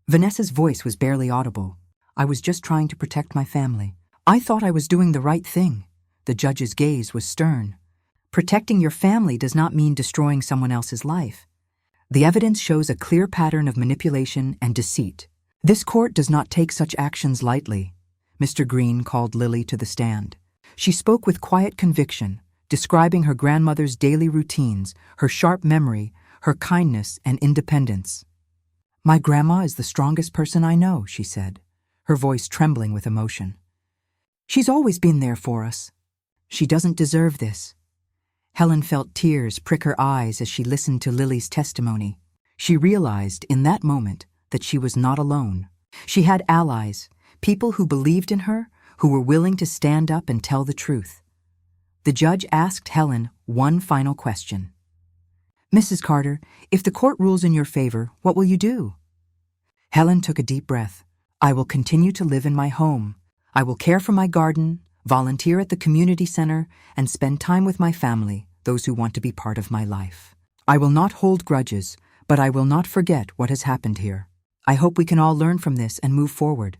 Vanessa's voice was barely audible. "I was just trying to protect my family. I thought I was doing the right thing." The judge's gaze was stern. "Protecting your family does not mean destroying someone else's life. The evidence shows a clear pattern of manipulation and deceit. This court does not take such actions lightly." Mr. Green called Lily to the stand. She spoke with quiet conviction, describing her grandmother's daily routines, her sharp memory, her kindness and independence. "My grandma is the strongest person I know," she said, her voice trembling with emotion. "She's always been there for us. She doesn't deserve this." Helen felt tears prick her eyes as she listened to Lily's testimony. She realized in that moment that she was not alone. She had allies, people who believed in her, who were willing to stand up and tell the truth. The judge asked Helen one final question. "Mrs. Carter, if the court rules in your favor, what will you do?" Helen took a deep breath. "I will continue to live in my home. I will care for my garden, volunteer at the community center, and spend time with my family, those who want to be part of my life. I will not hold grudges, but I will not forget what has happened here. I hope we can all learn from this and move forward."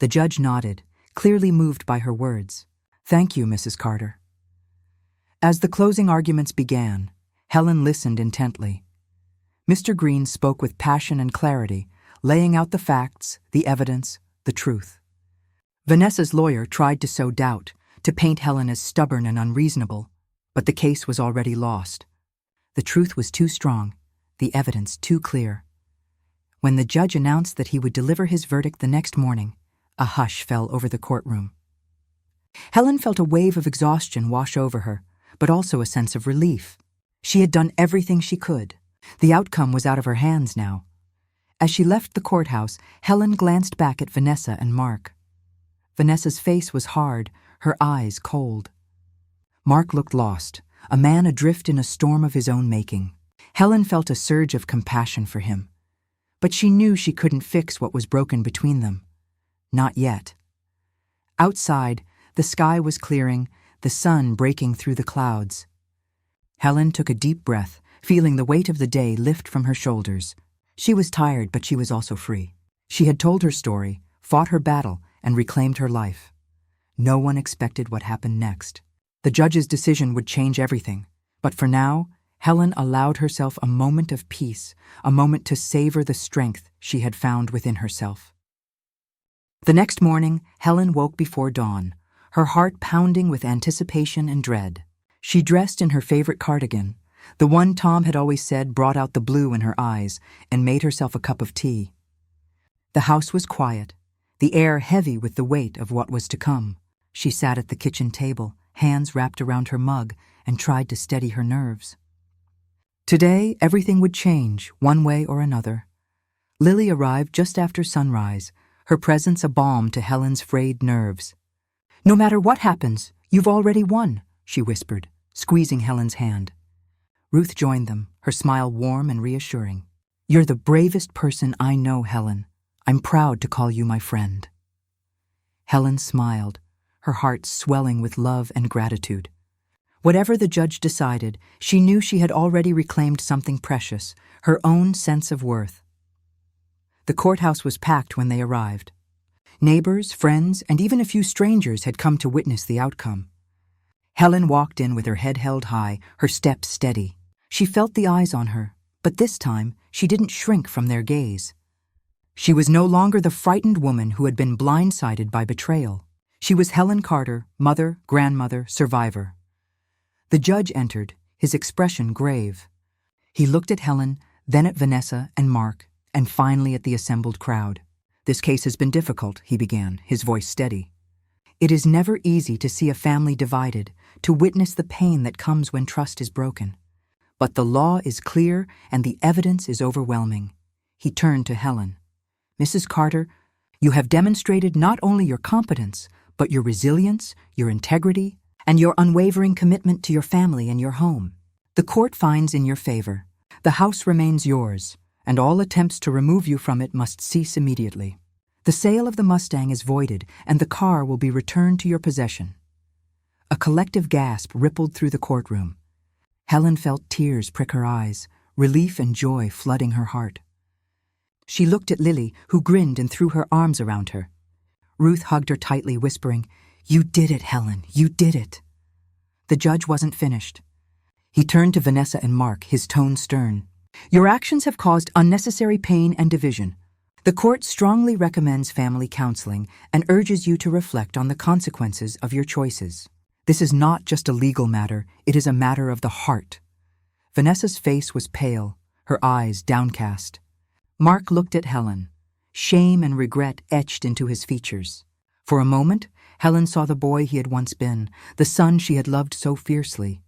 The judge nodded, clearly moved by her words. "Thank you, Mrs. Carter." As the closing arguments began, Helen listened intently. Mr. Green spoke with passion and clarity, laying out the facts, the evidence, the truth. Vanessa's lawyer tried to sow doubt, to paint Helen as stubborn and unreasonable, but the case was already lost. The truth was too strong, the evidence too clear. When the judge announced that he would deliver his verdict the next morning, a hush fell over the courtroom. Helen felt a wave of exhaustion wash over her, but also a sense of relief. She had done everything she could. The outcome was out of her hands now. As she left the courthouse, Helen glanced back at Vanessa and Mark. Vanessa's face was hard, her eyes cold. Mark looked lost, a man adrift in a storm of his own making. Helen felt a surge of compassion for him, but she knew she couldn't fix what was broken between them. Not yet. Outside, the sky was clearing, the sun breaking through the clouds. Helen took a deep breath, feeling the weight of the day lift from her shoulders. She was tired, but she was also free. She had told her story, fought her battle, and reclaimed her life. No one expected what happened next. The judge's decision would change everything, but for now, Helen allowed herself a moment of peace, a moment to savor the strength she had found within herself. The next morning, Helen woke before dawn, her heart pounding with anticipation and dread. She dressed in her favorite cardigan, the one Tom had always said brought out the blue in her eyes, and made herself a cup of tea. The house was quiet, the air heavy with the weight of what was to come. She sat at the kitchen table, hands wrapped around her mug, and tried to steady her nerves. Today, everything would change, one way or another. Lily arrived just after sunrise, her presence a balm to Helen's frayed nerves. "No matter what happens, you've already won," she whispered, squeezing Helen's hand. Ruth joined them, her smile warm and reassuring. "You're the bravest person I know, Helen. I'm proud to call you my friend." Helen smiled, her heart swelling with love and gratitude. Whatever the judge decided, she knew she had already reclaimed something precious, her own sense of worth. The courthouse was packed when they arrived. Neighbors, friends, and even a few strangers had come to witness the outcome. Helen walked in with her head held high, her steps steady. She felt the eyes on her, but this time she didn't shrink from their gaze. She was no longer the frightened woman who had been blindsided by betrayal. She was Helen Carter, mother, grandmother, survivor. The judge entered, his expression grave. He looked at Helen, then at Vanessa and Mark, and finally at the assembled crowd. "This case has been difficult," he began, his voice steady. "It is never easy to see a family divided, to witness the pain that comes when trust is broken. But the law is clear and the evidence is overwhelming." He turned to Helen. "Mrs. Carter, you have demonstrated not only your competence, but your resilience, your integrity, and your unwavering commitment to your family and your home. The court finds in your favor. The house remains yours, and all attempts to remove you from it must cease immediately. The sale of the Mustang is voided, and the car will be returned to your possession." A collective gasp rippled through the courtroom. Helen felt tears prick her eyes, relief and joy flooding her heart. She looked at Lily, who grinned and threw her arms around her. Ruth hugged her tightly, whispering, "You did it, Helen, you did it." The judge wasn't finished. He turned to Vanessa and Mark, his tone stern. "Your actions have caused unnecessary pain and division. The court strongly recommends family counseling and urges you to reflect on the consequences of your choices. This is not just a legal matter, it is a matter of the heart." Vanessa's face was pale, her eyes downcast. Mark looked at Helen, shame and regret etched into his features. For a moment, Helen saw the boy he had once been, the son she had loved so fiercely.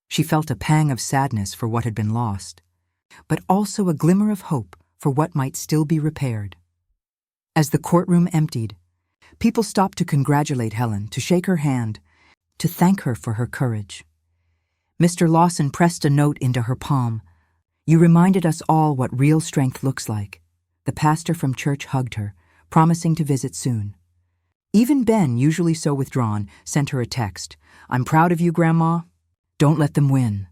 She felt a pang of sadness for what had been lost, but also a glimmer of hope for what might still be repaired. As the courtroom emptied, people stopped to congratulate Helen, to shake her hand, to thank her for her courage. Mr. Lawson pressed a note into her palm. "You reminded us all what real strength looks like." The pastor from church hugged her, promising to visit soon. Even Ben, usually so withdrawn, sent her a text. "I'm proud of you, Grandma. Don't let them win."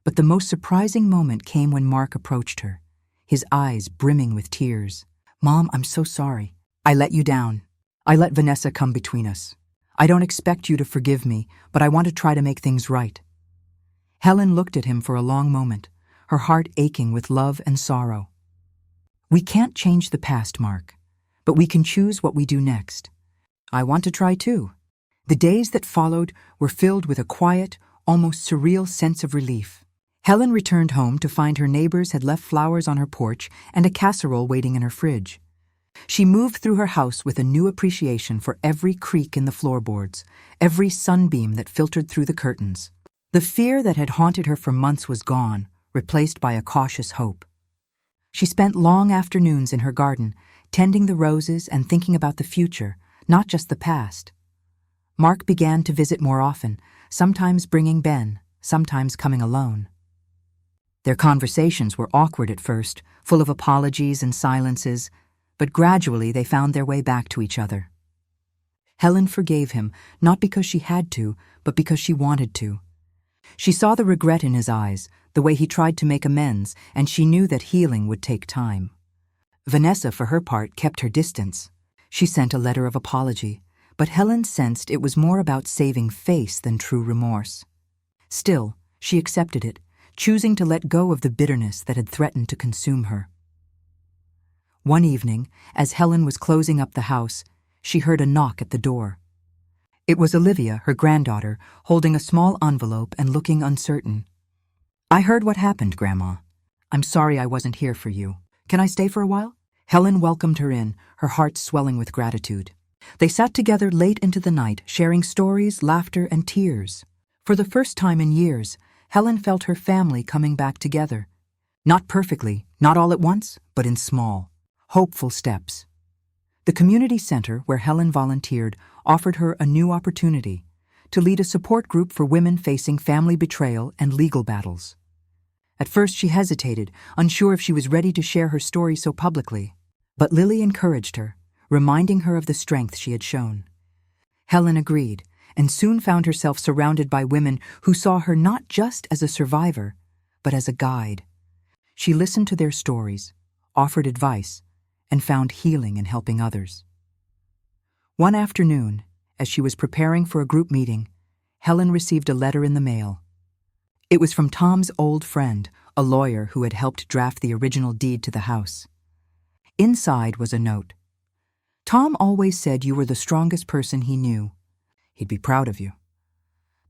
But the most surprising moment came when Mark approached her, his eyes brimming with tears. "Mom, I'm so sorry. I let you down. I let Vanessa come between us. I don't expect you to forgive me, but I want to try to make things right." Helen looked at him for a long moment, her heart aching with love and sorrow. "We can't change the past, Mark, but we can choose what we do next. I want to try too." The days that followed were filled with a quiet, almost surreal sense of relief. Helen returned home to find her neighbors had left flowers on her porch and a casserole waiting in her fridge. She moved through her house with a new appreciation for every creak in the floorboards, every sunbeam that filtered through the curtains. The fear that had haunted her for months was gone, replaced by a cautious hope. She spent long afternoons in her garden, tending the roses and thinking about the future, not just the past. Mark began to visit more often, sometimes bringing Ben, sometimes coming alone. Their conversations were awkward at first, full of apologies and silences, but gradually they found their way back to each other. Helen forgave him, not because she had to, but because she wanted to. She saw the regret in his eyes, the way he tried to make amends, and she knew that healing would take time. Vanessa, for her part, kept her distance. She sent a letter of apology, but Helen sensed it was more about saving face than true remorse. Still, she accepted it, choosing to let go of the bitterness that had threatened to consume her. One evening, as Helen was closing up the house, she heard a knock at the door. It was Olivia, her granddaughter, holding a small envelope and looking uncertain. "I heard what happened, Grandma. I'm sorry I wasn't here for you. Can I stay for a while?" Helen welcomed her in, her heart swelling with gratitude. They sat together late into the night, sharing stories, laughter, and tears. For the first time in years, Helen felt her family coming back together. Not perfectly, not all at once, but in small, hopeful steps. The community center where Helen volunteered offered her a new opportunity to lead a support group for women facing family betrayal and legal battles. At first she hesitated, unsure if she was ready to share her story so publicly. But Lily encouraged her, reminding her of the strength she had shown. Helen agreed, and soon found herself surrounded by women who saw her not just as a survivor, but as a guide. She listened to their stories, offered advice, and found healing in helping others. One afternoon, as she was preparing for a group meeting, Helen received a letter in the mail. It was from Tom's old friend, a lawyer who had helped draft the original deed to the house. Inside was a note. "Tom always said you were the strongest person he knew. He'd be proud of you."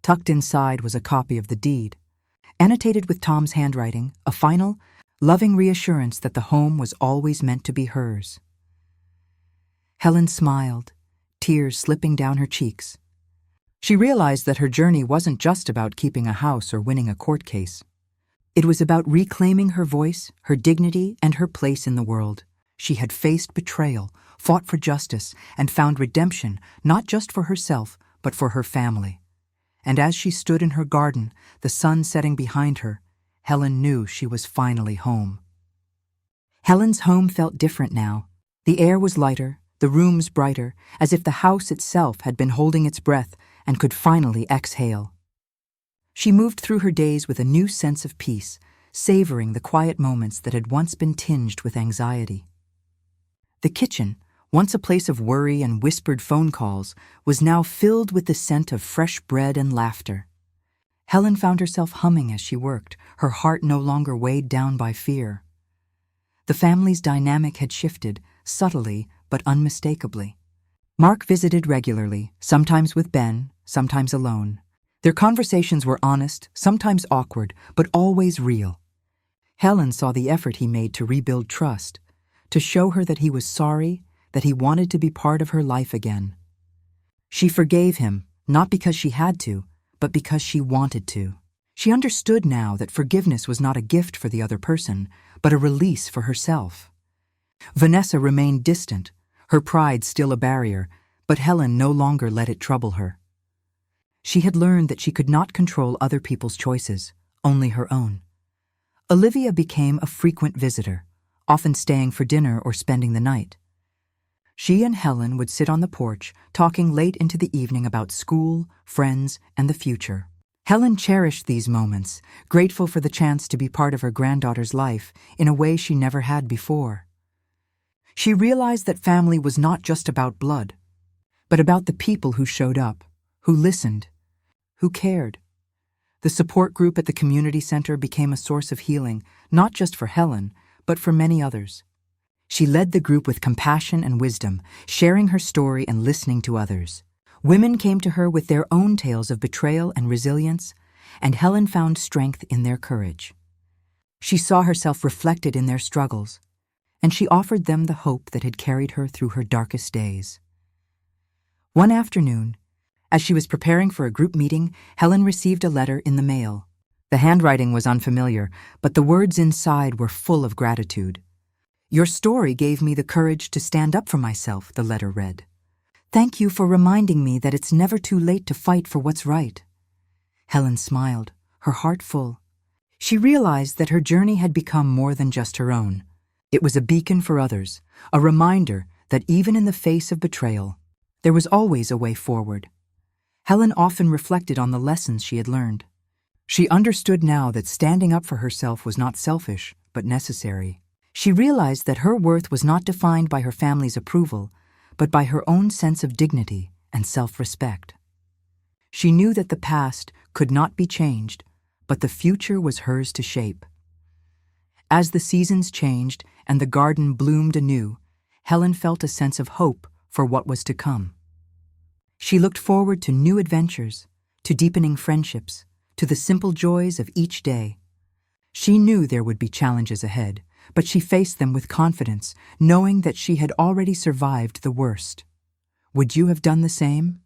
Tucked inside was a copy of the deed, annotated with Tom's handwriting, a final, loving reassurance that the home was always meant to be hers. Helen smiled, tears slipping down her cheeks. She realized that her journey wasn't just about keeping a house or winning a court case. It was about reclaiming her voice, her dignity, and her place in the world. She had faced betrayal, fought for justice, and found redemption not just for herself, but for her family. And as she stood in her garden, the sun setting behind her, Helen knew she was finally home. Helen's home felt different now. The air was lighter, the rooms brighter, as if the house itself had been holding its breath and could finally exhale. She moved through her days with a new sense of peace, savoring the quiet moments that had once been tinged with anxiety. The kitchen, once a place of worry and whispered phone calls, was now filled with the scent of fresh bread and laughter. Helen found herself humming as she worked, her heart no longer weighed down by fear. The family's dynamic had shifted, subtly but unmistakably. Mark visited regularly, sometimes with Ben, sometimes alone. Their conversations were honest, sometimes awkward, but always real. Helen saw the effort he made to rebuild trust, to show her that he was sorry, that he wanted to be part of her life again. She forgave him, not because she had to, but because she wanted to. She understood now that forgiveness was not a gift for the other person, but a release for herself. Vanessa remained distant, her pride still a barrier, but Helen no longer let it trouble her. She had learned that she could not control other people's choices, only her own. Olivia became a frequent visitor, often staying for dinner or spending the night. She and Helen would sit on the porch, talking late into the evening about school, friends, and the future. Helen cherished these moments, grateful for the chance to be part of her granddaughter's life in a way she never had before. She realized that family was not just about blood, but about the people who showed up, who listened, who cared. The support group at the community center became a source of healing, not just for Helen, but for many others. She led the group with compassion and wisdom, sharing her story and listening to others. Women came to her with their own tales of betrayal and resilience, and Helen found strength in their courage. She saw herself reflected in their struggles, and she offered them the hope that had carried her through her darkest days. One afternoon, as she was preparing for a group meeting, Helen received a letter in the mail. The handwriting was unfamiliar, but the words inside were full of gratitude. "Your story gave me the courage to stand up for myself," the letter read. "Thank you for reminding me that it's never too late to fight for what's right." Helen smiled, her heart full. She realized that her journey had become more than just her own. It was a beacon for others, a reminder that even in the face of betrayal, there was always a way forward. Helen often reflected on the lessons she had learned. She understood now that standing up for herself was not selfish, but necessary. She realized that her worth was not defined by her family's approval, but by her own sense of dignity and self-respect. She knew that the past could not be changed, but the future was hers to shape. As the seasons changed and the garden bloomed anew, Helen felt a sense of hope for what was to come. She looked forward to new adventures, to deepening friendships, to the simple joys of each day. She knew there would be challenges ahead, but she faced them with confidence, knowing that she had already survived the worst. Would you have done the same?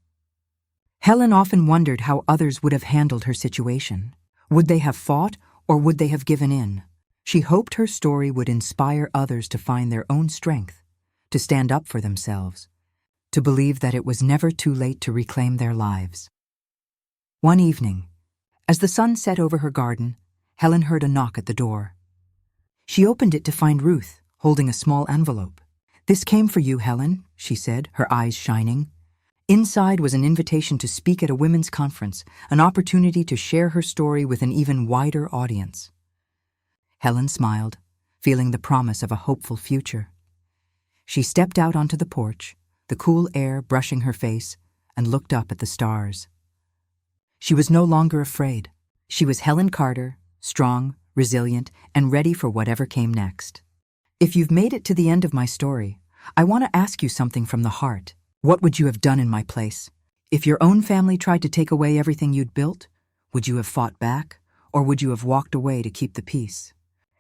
Helen often wondered how others would have handled her situation. Would they have fought, or would they have given in? She hoped her story would inspire others to find their own strength, to stand up for themselves, to believe that it was never too late to reclaim their lives. One evening, as the sun set over her garden, Helen heard a knock at the door. She opened it to find Ruth, holding a small envelope. "This came for you, Helen," she said, her eyes shining. Inside was an invitation to speak at a women's conference, an opportunity to share her story with an even wider audience. Helen smiled, feeling the promise of a hopeful future. She stepped out onto the porch, the cool air brushing her face, and looked up at the stars. She was no longer afraid. She was Helen Carter, strong, resilient, and ready for whatever came next. If you've made it to the end of my story, I want to ask you something from the heart. What would you have done in my place? If your own family tried to take away everything you'd built, would you have fought back, or would you have walked away to keep the peace?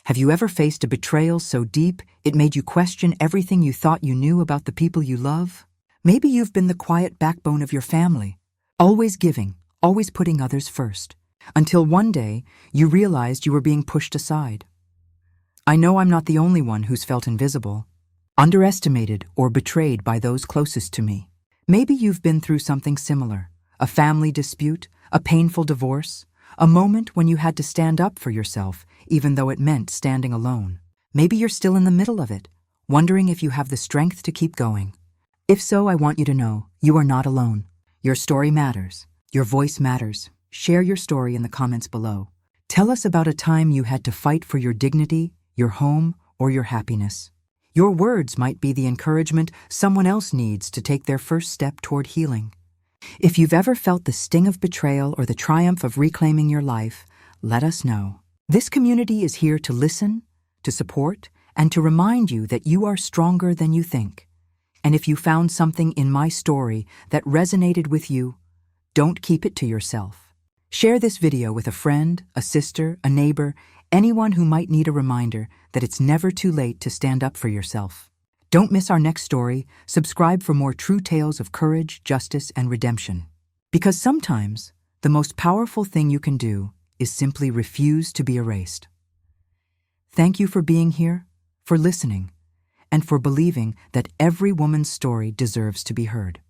Have you ever faced a betrayal so deep it made you question everything you thought you knew about the people you love? Maybe you've been the quiet backbone of your family, always giving, always putting others first, until one day you realized you were being pushed aside. I know I'm not the only one who's felt invisible, underestimated or betrayed by those closest to me. Maybe you've been through something similar, a family dispute, a painful divorce, a moment when you had to stand up for yourself, even though it meant standing alone. Maybe you're still in the middle of it, wondering if you have the strength to keep going. If so, I want you to know you are not alone. Your story matters. Your voice matters. Share your story in the comments below. Tell us about a time you had to fight for your dignity, your home, or your happiness. Your words might be the encouragement someone else needs to take their first step toward healing. If you've ever felt the sting of betrayal or the triumph of reclaiming your life, let us know. This community is here to listen, to support, and to remind you that you are stronger than you think. And if you found something in my story that resonated with you, don't keep it to yourself. Share this video with a friend, a sister, a neighbor, anyone who might need a reminder that it's never too late to stand up for yourself. Don't miss our next story. Subscribe for more true tales of courage, justice, and redemption. Because sometimes, the most powerful thing you can do is simply refuse to be erased. Thank you for being here, for listening, and for believing that every woman's story deserves to be heard.